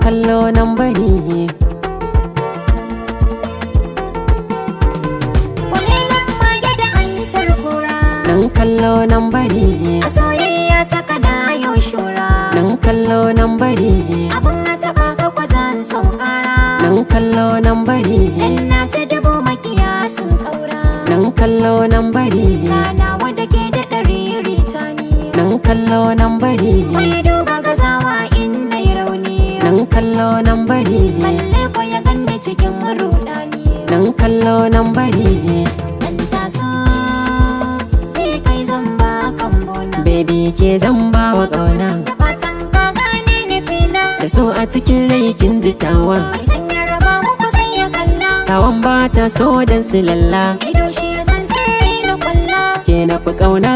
kallo nan bari. Kwalelan mage da hantar kura. Nan kallo nan bari. A soyayya ta kada yau shura. Nan kallo nan bari. Abin a taɓa ka kwazan saukara. Nan kallo nan bari. Dan na ci dubu makiya sun ƙaura. Nan kallo nan bari. Kana wadda ke da ɗari rita ne. Nan kallo nan bari. Mai duba gazawa in na yi rauni. Nan kallo nan bari. Balle ko ya ganni cikin rudani. Nan kallo nan bari. Dan taso ni kai zan ba kambona. Baby ke zan ba wa ƙauna. Da fatan ka gane nufina. Da so a cikin rai kin ji tawa. Mai sanya raba muku sai ya kalla. Tawan ba ta so dan su lalla. Ido shi ya san sirri na kwalla. Ke na fi ƙauna.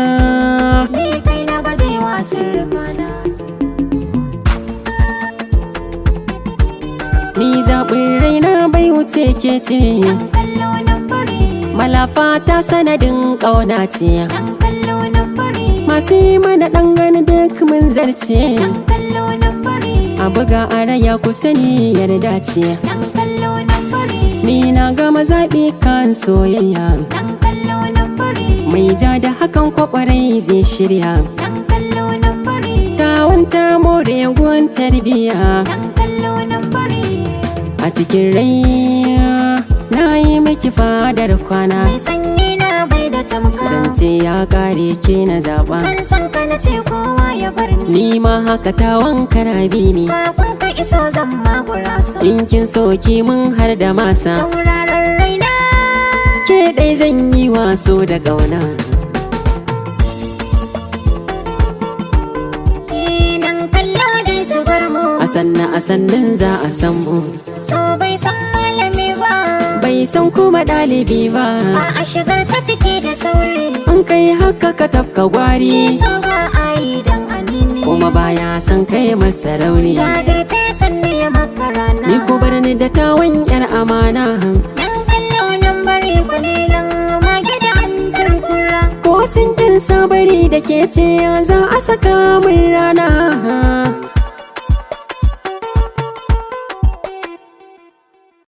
Ni kai na bajewa sirrikana. Ni zaɓin raina bai wuce ke ce. Dan kallo nan bari. Malafa ta sanadin ƙauna ce. Dan kallo nan bari. Masu yi mana ɗan gani duk mun zarce. Dan kallo nan bari. A buga a raya ku sani yarda ce. Dan kallo nan bari. Ni na gama zaɓi kan soyayya. Dan kallo nan bari. Mai ja da hakan kwakwarai zai shirya. Dan kallo nan bari. Tawan ta more gun tarbiya. Dan kallo nan bari. A cikin rai na yi miki fadar kwana. Mai sanyi na bai da tamka. Zance ya kare ke na zaɓa. Kan san ka na ce kowa ya bar ni. Ni ma haka tawan karabi ne. Kafin ka iso zan ma gurasa. Rinkin soki mun har da masa. Tauraron raina. Ke ɗai zan yi waso da ƙauna. Nan kallo dai su bar mu. A sannan za a san mu. So bai san malami ba. Bai san kuma ɗalibi ba. Ba a shigarsa ciki da sauri. An kai haka ka tafka gwari. Shi so ba a yi dan anini. Kuma baya san kai masa rauni. Jajirce sanni ya maka rana. Ni ku bar ni da tawon yar amana. Nan kallo nan bari kwalilan mage da hantar kura. Ko sun kin sabari da ke ce za a saka min rana.